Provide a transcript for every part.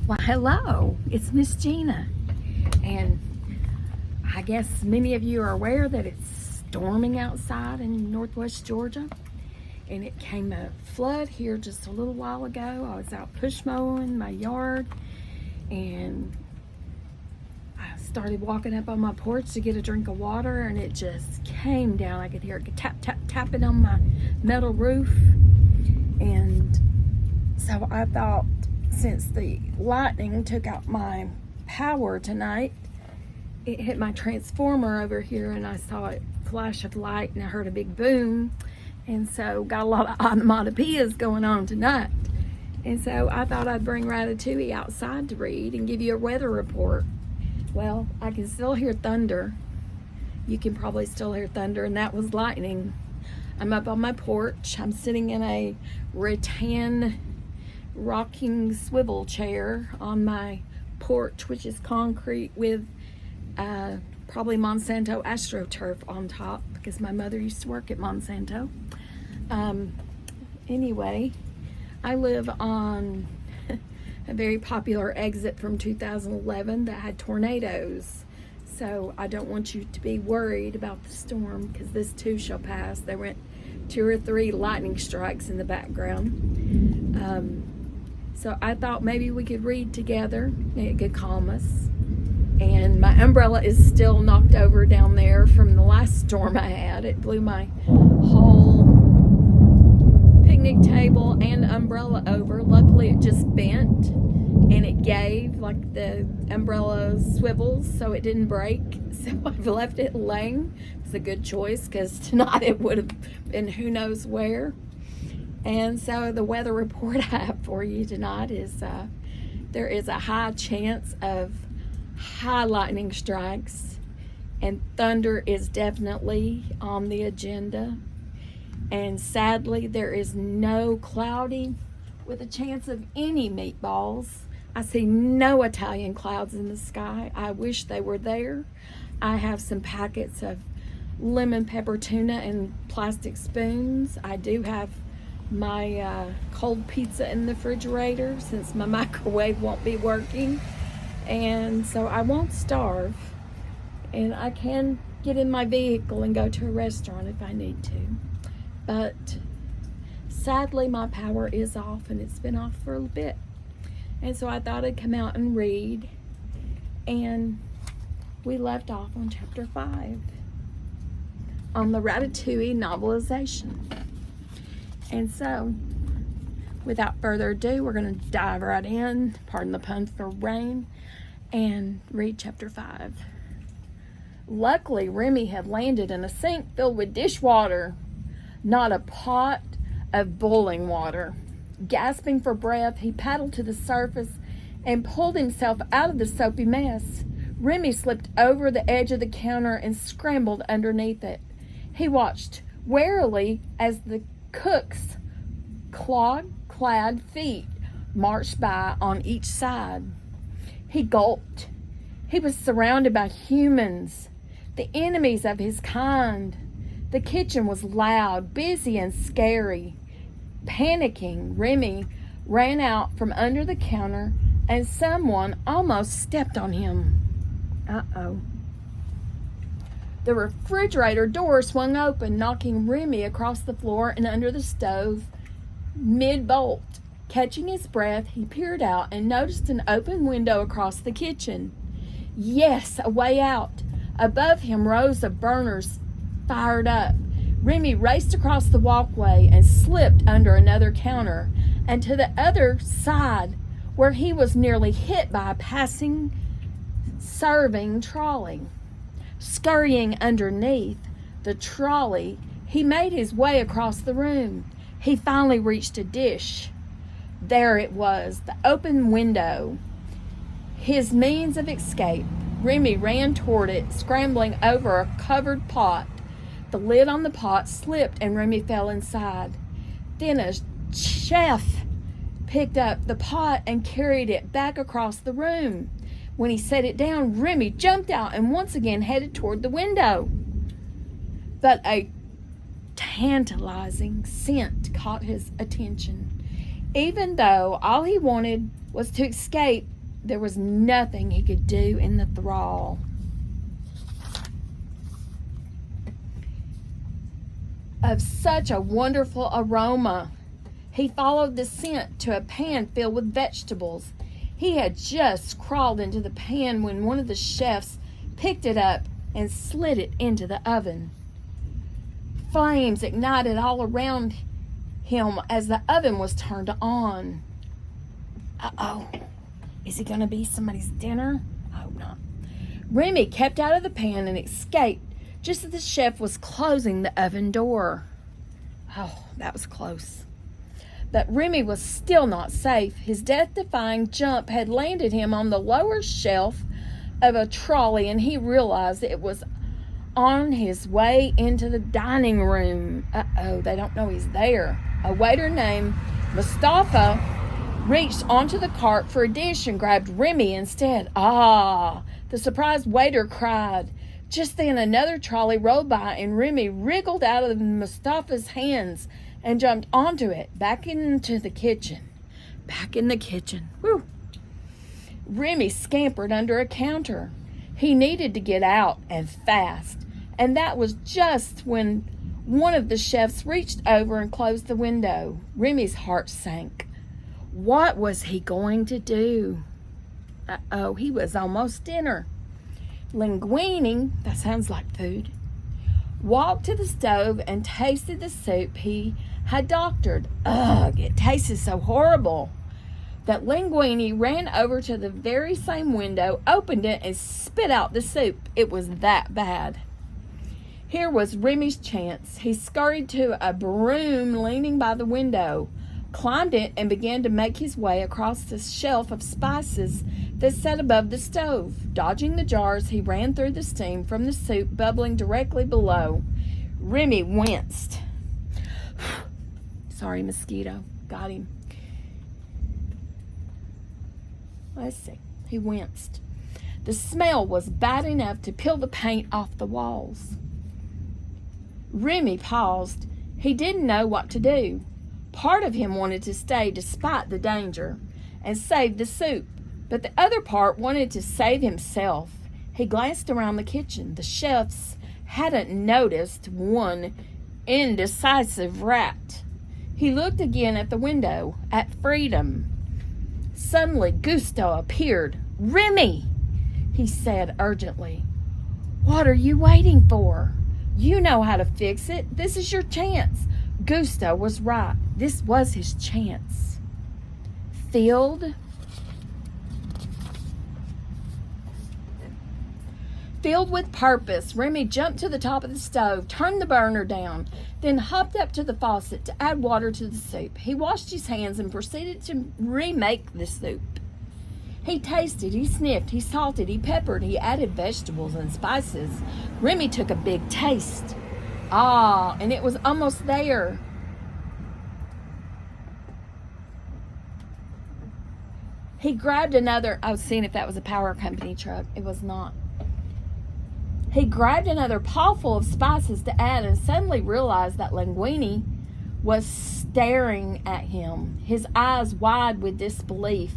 Well, hello, it's Miss Gina, and I guess many of you are aware that it's storming outside in northwest Georgia, and it came a flood here just a little while ago. I was out push mowing my yard, and I started walking up on my porch to get a drink of water, and it just came down. I could hear it tap, tap, tapping on my metal roof, and so I thought, since the lightning took out my power tonight, it hit my transformer over here, and I saw it flash of light, and I heard a big boom, and so got a lot of onomatopoeias going on tonight. And so I thought I'd bring Ratatouille outside to read and give you a weather report. Well, I can still hear thunder. You can probably still hear thunder, and that was lightning. I'm up on my porch. I'm sitting in a rattan rocking swivel chair on my porch, which is concrete with probably Monsanto AstroTurf on top, because my mother used to work at Monsanto. Anyway, I live on a very popular exit from 2011 that had tornadoes, so I don't want you to be worried about the storm, because this too shall pass. There went 2 or 3 lightning strikes in the background. So I thought maybe we could read together. It could calm us. And my umbrella is still knocked over down there from the last storm I had. It blew my whole picnic table and umbrella over. Luckily it just bent and it gave, like the umbrella swivels, so it didn't break. So I've left it laying. It's a good choice, because tonight it would have been who knows where. And so the weather report I have for you tonight is there is a high chance of high lightning strikes, and thunder is definitely on the agenda. And sadly, there is no cloudy with a chance of any meatballs. I see no Italian clouds in the sky. I wish they were there. I have some packets of lemon pepper tuna and plastic spoons. I do have my cold pizza in the refrigerator, since my microwave won't be working, and so I won't starve, and I can get in my vehicle and go to a restaurant if I need to. But sadly my power is off, and it's been off for a bit, and so I thought I'd come out and read. And we left off on chapter 5 on the Ratatouille novelization. And so, without further ado, we're going to dive right in, pardon the pun for rain, and read chapter 5. Luckily, Remy had landed in a sink filled with dishwater, not a pot of boiling water. Gasping for breath, he paddled to the surface and pulled himself out of the soapy mess. Remy slipped over the edge of the counter and scrambled underneath it. He watched warily as the cook's clog-clad feet marched by on each side. He gulped. He was surrounded by humans, the enemies of his kind. The kitchen was loud, busy, and scary. Panicking, Remy ran out from under the counter, and someone almost stepped on him. Uh-oh. The refrigerator door swung open, knocking Remy across the floor and under the stove mid-bolt. Catching his breath, he peered out and noticed an open window across the kitchen. Yes, a way out. Above him, rows of burners fired up. Remy raced across the walkway and slipped under another counter and to the other side, where he was nearly hit by a passing serving trolley. Scurrying underneath the trolley, he made his way across the room. He finally reached a dish. There it was, the open window, his means of escape. Remy ran toward it, scrambling over a covered pot. The lid on the pot slipped and Remy fell inside. Then a chef picked up the pot and carried it back across the room. When he set it down, Remy jumped out and once again headed toward the window. But a tantalizing scent caught his attention. Even though all he wanted was to escape There was nothing he could do in the thrall. Of such a wonderful aroma. He followed the scent to a pan filled with vegetables. He had just crawled into the pan when one of the chefs picked it up and slid it into the oven. Flames ignited all around him as the oven was turned on. Uh-oh. Is it going to be somebody's dinner? I hope not. Remy kept out of the pan and escaped just as the chef was closing the oven door. Oh, that was close. But Remy was still not safe. His death-defying jump had landed him on the lower shelf of a trolley, and he realized it was on his way into the dining room. Uh-oh, they don't know he's there. A waiter named Mustafa reached onto the cart for a dish and grabbed Remy instead. Ah, the surprised waiter cried. Just then another trolley rolled by and Remy wriggled out of Mustafa's hands and jumped onto it, back into the kitchen. Back in the kitchen. Whew. Remy scampered under a counter. He needed to get out, and fast. And that was just when one of the chefs reached over and closed the window. Remy's heart sank. What was he going to do? Uh-oh, he was almost dinner. Linguine, that sounds like food, walked to the stove and tasted the soup he had doctored. Ugh, it tasted so horrible that Linguine ran over to the very same window, opened it, and spit out the soup. It was that bad. Here was Remy's chance. He scurried to a broom leaning by the window, climbed it, and began to make his way across the shelf of spices that sat above the stove. Dodging the jars, he ran through the steam from the soup bubbling directly below. Remy winced. Sorry, mosquito. Got him. Let's see. He winced. The smell was bad enough to peel the paint off the walls. Remy paused. He didn't know what to do. Part of him wanted to stay despite the danger and save the soup, but the other part wanted to save himself. He glanced around the kitchen. The chefs hadn't noticed one indecisive rat. He looked again at the window, at freedom. Suddenly, Gusto appeared. "Remy," he said urgently. "What are you waiting for? You know how to fix it. This is your chance." Gusto was right. This was his chance. Filled with purpose, Remy jumped to the top of the stove, turned the burner down, then hopped up to the faucet to add water to the soup. He washed his hands and proceeded to remake the soup. He tasted, he sniffed, he salted, he peppered, he added vegetables and spices. Remy took a big taste. Ah, and it was almost there. He grabbed another, I was seeing if that was a power company truck. It was not. He grabbed another pawful of spices to add and suddenly realized that Linguine was staring at him, his eyes wide with disbelief.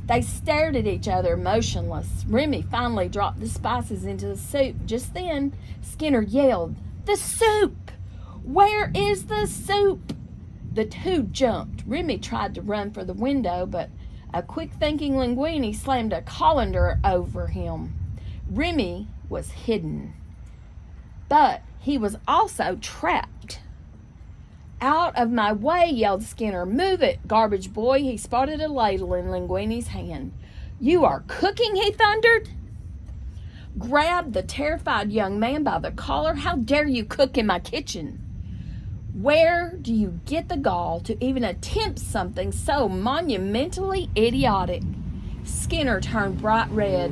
They stared at each other, motionless. Remy finally dropped the spices into the soup. Just then, Skinner yelled, "The soup! Where is the soup?" The two jumped. Remy tried to run for the window, but a quick-thinking Linguine slammed a colander over him. Remy was hidden, but he was also trapped. "Out of my way," yelled Skinner. "Move it, garbage boy." He spotted a ladle in Linguine's hand. "You are cooking?" he thundered. Grabbed the terrified young man by the collar. "How dare you cook in my kitchen? Where do you get the gall to even attempt something so monumentally idiotic?" Skinner turned bright red.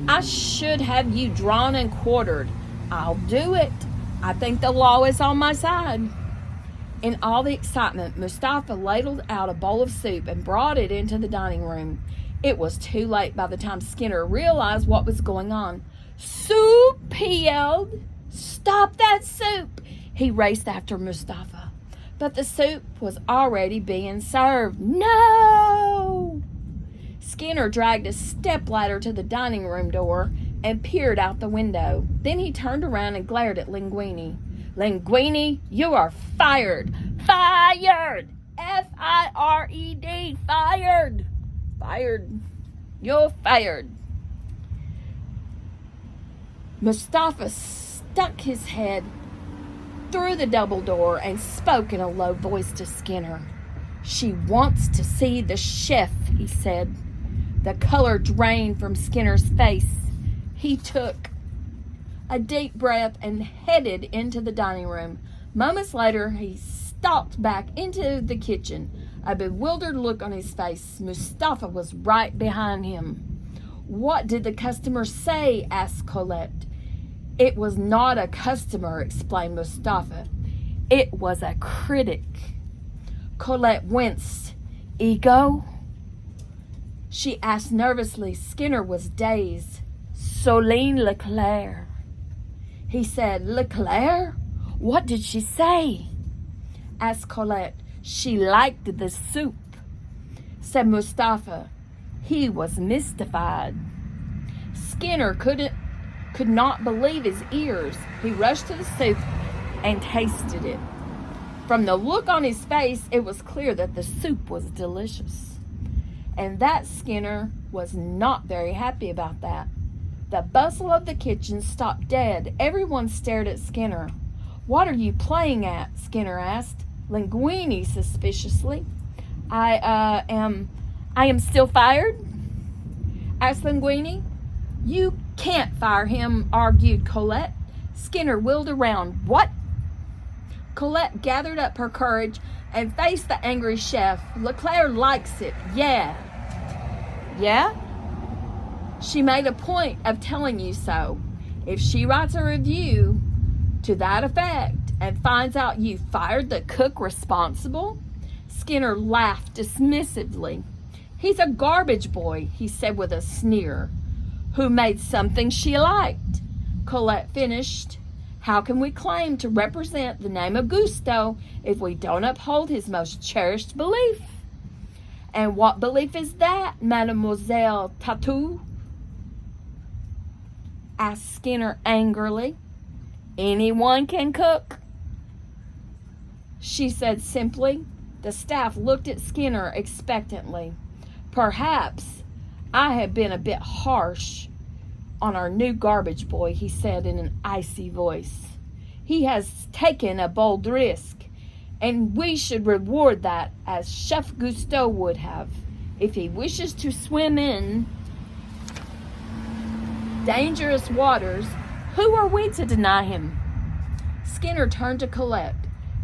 "I should have you drawn and quartered." "I'll do it. I think the law is on my side." In all the excitement, Mustafa ladled out a bowl of soup and brought it into the dining room. It was too late by the time Skinner realized what was going on. "Soup!" he yelled. "Stop that soup!" He raced after Mustafa, but the soup was already being served. "No!" Skinner dragged a stepladder to the dining room door and peered out the window. Then he turned around and glared at Linguini. Linguini, you are fired. Fired! F-I-R-E-D. Fired. Fired. You're fired. Mustafa stuck his head through the double door and spoke in a low voice to Skinner. She wants to see the chef, he said. The color drained from Skinner's face. He took a deep breath and headed into the dining room. Moments later, he stalked back into the kitchen, a bewildered look on his face. Mustafa was right behind him. What did the customer say? Asked Colette. It was not a customer, explained Mustafa. It was a critic. Colette winced. Ego? She asked nervously. Skinner was dazed. Soline Leclerc. He said, Leclerc? What did she say? Asked Colette. She liked the soup, said Mustafa. He was mystified. Skinner could not believe his ears. He rushed to the soup and tasted it. From the look on his face, it was clear that the soup was delicious. And that Skinner was not very happy about that. The bustle of the kitchen stopped dead. Everyone stared at Skinner. What are you playing at? Skinner asked. Linguini suspiciously. I am still fired? Asked Linguini. You can't fire him, argued Colette. Skinner wheeled around. What? Colette gathered up her courage and faced the angry chef. Leclerc likes it. Yeah. Yeah? She made a point of telling you so. If she writes a review to that effect and finds out you fired the cook responsible? Skinner laughed dismissively. He's a garbage boy, he said with a sneer, who made something she liked. Colette finished. How can we claim to represent the name of Gusto if we don't uphold his most cherished belief? And what belief is that, Mademoiselle Tattoo? Asked Skinner angrily. Anyone can cook, she said simply. The staff looked at Skinner expectantly. Perhaps I have been a bit harsh on our new garbage boy, he said in an icy voice. He has taken a bold risk, and we should reward that as Chef Gusteau would have. If he wishes to swim in dangerous waters, who are we to deny him? Skinner turned to Colette.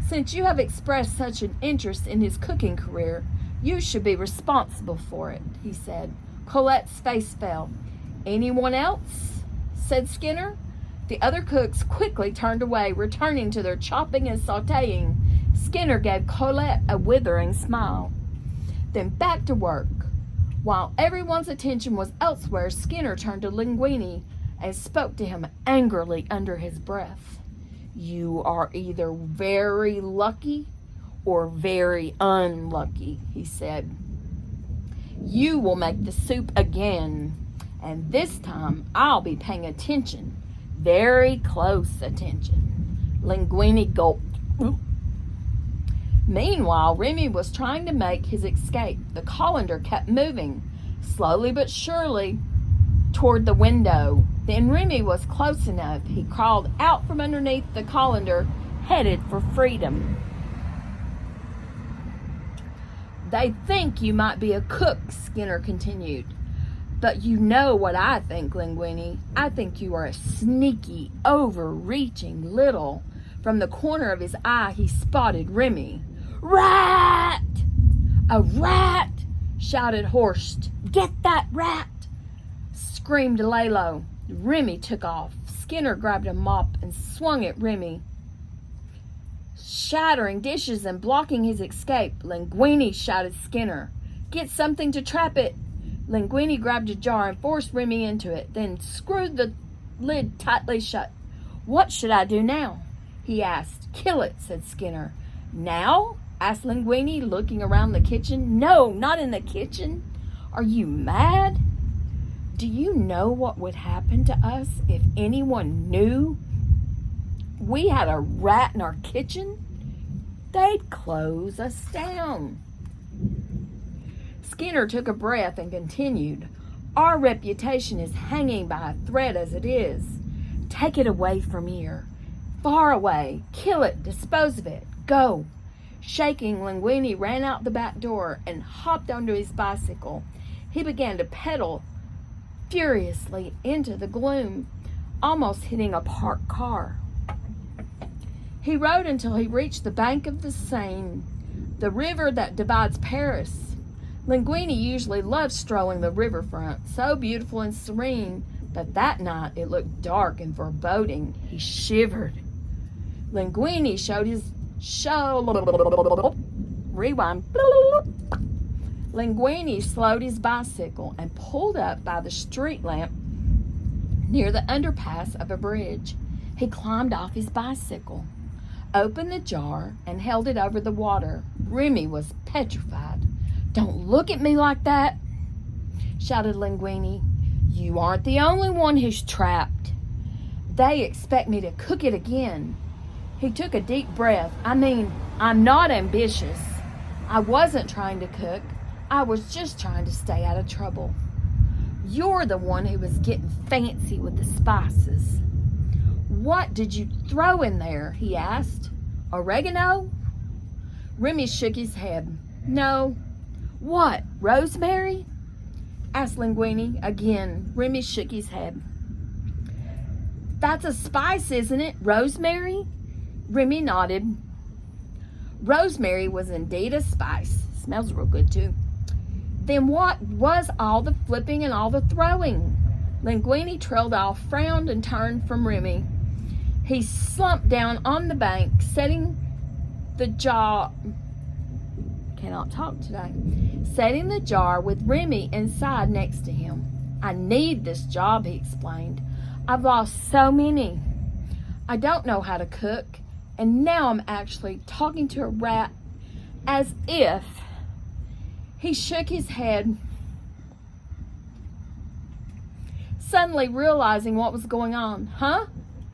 Since you have expressed such an interest in his cooking career, you should be responsible for it, he said. Colette's face fell. Anyone else? Said Skinner. The other cooks quickly turned away, returning to their chopping and sautéing. Skinner gave Colette a withering smile. Then back to work. While everyone's attention was elsewhere, Skinner turned to Linguini and spoke to him angrily under his breath. You are either very lucky or very unlucky, he said. You will make the soup again, and this time I'll be paying attention, very close attention. Linguini gulped. Meanwhile, Remy was trying to make his escape. The colander kept moving, slowly but surely, toward the window. Then Remy was close enough. He crawled out from underneath the colander, headed for freedom. They think you might be a cook, Skinner continued. But you know what I think, Linguini. I think you are a sneaky, overreaching little. From the corner of his eye, he spotted Remy. Rat! A rat! Shouted Horst. Get that rat! Screamed Lalo. Remy took off. Skinner grabbed a mop and swung at Remy, shattering dishes and blocking his escape. Linguini, shouted Skinner. Get something to trap it. Linguini grabbed a jar and forced Remy into it, then screwed the lid tightly shut. What should I do now? He asked. Kill it, said Skinner. Now? Asked Linguini, looking around the kitchen. No, not in the kitchen. Are you mad? Do you know what would happen to us if anyone knew we had a rat in our kitchen? They'd close us down. Skinner took a breath and continued, Our reputation is hanging by a thread as it is. Take it away from here. Far away. Kill it. Dispose of it. Go. Shaking, Linguini ran out the back door and hopped onto his bicycle. He began to pedal furiously into the gloom, almost hitting a parked car. He rode until he reached the bank of the Seine, the river that divides Paris. Linguini usually loved strolling the riverfront, so beautiful and serene, but that night it looked dark and foreboding. He shivered. Linguini Linguini slowed his bicycle and pulled up by the street lamp near the underpass of a bridge. He climbed off his bicycle, opened the jar, and held it over the water. Remy was petrified. Don't look at me like that, shouted Linguini. You aren't the only one who's trapped. They expect me to cook it again. He took a deep breath. I'm not ambitious. I wasn't trying to cook. I was just trying to stay out of trouble. You're the one who was getting fancy with the spices. What did you throw in there? He asked. Oregano? Remy shook his head. No. What, rosemary? Asked Linguini. Again, Remy shook his head. That's a spice, isn't it? Rosemary? Remy nodded. Rosemary was indeed a spice. Smells real good, too. Then what was all the flipping and all the throwing? Linguini trailed off, frowned, and turned from Remy. He slumped down on the bank, setting the jar with Remy inside next to him. I need this job, he explained. I've lost so many. I don't know how to cook, and now I'm actually talking to a rat as if. He shook his head, suddenly realizing what was going on. Huh?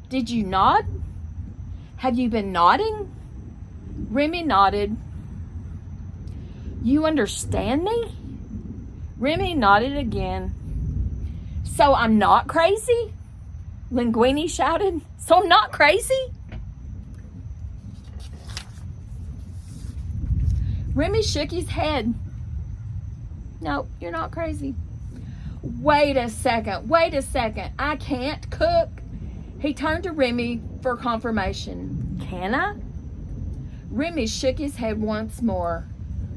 Did you nod? Have you been nodding? Remy nodded. You understand me? Remy nodded again. So I'm not crazy? Linguini shouted. So I'm not crazy? Remy shook his head. No, you're not crazy. Wait a second. I can't cook. He turned to Remy for confirmation. Can I? Remy shook his head once more.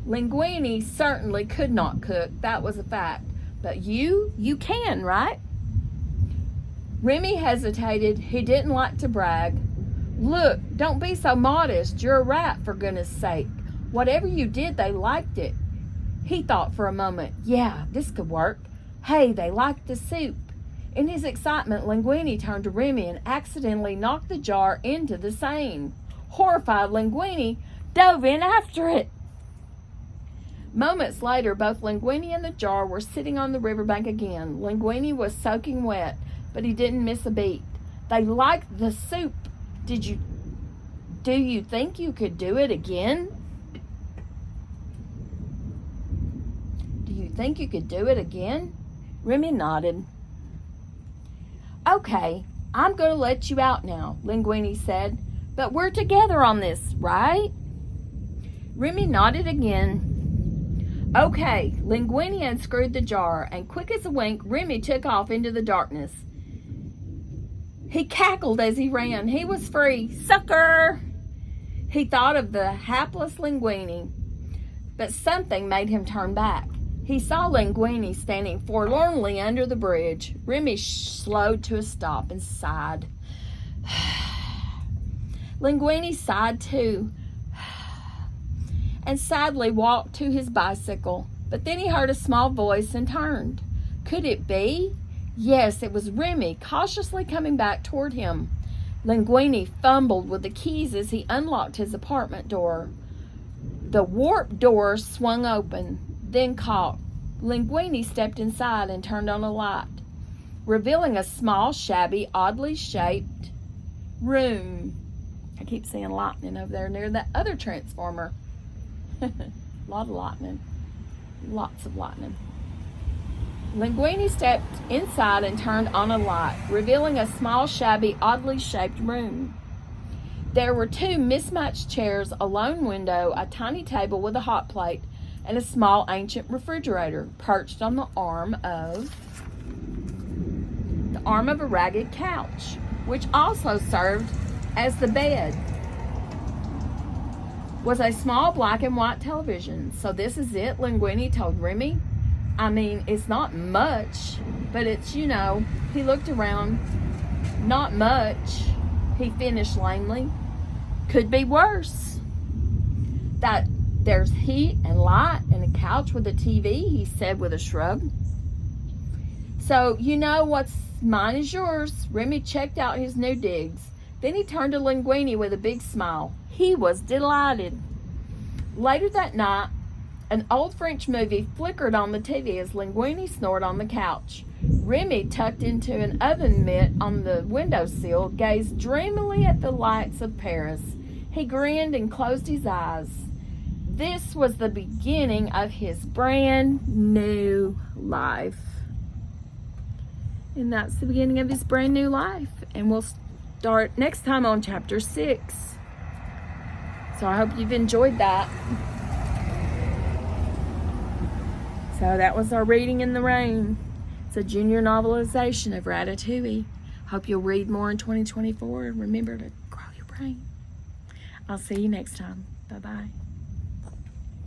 Linguini certainly could not cook. That was a fact. But you can, right? Remy hesitated. He didn't like to brag. Look, don't be so modest. You're a rat, for goodness sake. Whatever you did, they liked it. He thought for a moment. Yeah, this could work. Hey, they liked the soup. In his excitement, Linguini turned to Remy and accidentally knocked the jar into the Seine. Horrified, Linguini dove in after it. Moments later, both Linguini and the jar were sitting on the riverbank again. Linguini was soaking wet, but he didn't miss a beat. They liked the soup. Do you think you could do it again? Do you think you could do it again? Remy nodded. Okay, I'm going to let you out now, Linguini said. But we're together on this, right? Remy nodded again. Okay, Linguini unscrewed the jar, and quick as a wink, Remy took off into the darkness. He cackled as he ran. He was free. Sucker! He thought of the hapless Linguini, but something made him turn back. He saw Linguini standing forlornly under the bridge. Remy slowed to a stop and sighed. Linguini sighed too, and sadly walked to his bicycle. But then he heard a small voice and turned. Could it be? Yes, it was Remy, cautiously coming back toward him. Linguini fumbled with the keys as he unlocked his apartment door. The warped door swung open, then caught. Linguini stepped inside and turned on a light, revealing a small, shabby, oddly shaped room. I keep seeing lightning over there near that other transformer. A lot of lightning. Lots of lightning. Linguini stepped inside and turned on a light, revealing a small, shabby, oddly shaped room. There were 2 mismatched chairs, a lone window, a tiny table with a hot plate, and a small ancient refrigerator perched on the arm of a ragged couch, which also served as the bed. Was a small black and white television. So this is it, Linguini told Remy. I mean, it's not much, but it's, he looked around. Not much, he finished lamely. Could be worse. That there's heat and light and a couch with a TV, he said with a shrug. So, what's mine is yours. Remy checked out his new digs. Then he turned to Linguini with a big smile. He was delighted. Later that night, an old French movie flickered on the TV as Linguini snored on the couch. Remy, tucked into an oven mitt on the windowsill, gazed dreamily at the lights of Paris. He grinned and closed his eyes. This was the beginning of his brand new life. And that's the beginning of his brand new life. And we'll start next time on chapter 6. So I hope you've enjoyed that. So that was our Reading in the Rain. It's a junior novelization of Ratatouille. Hope you'll read more in 2024 and remember to grow your brain. I'll see you next time. Bye-bye.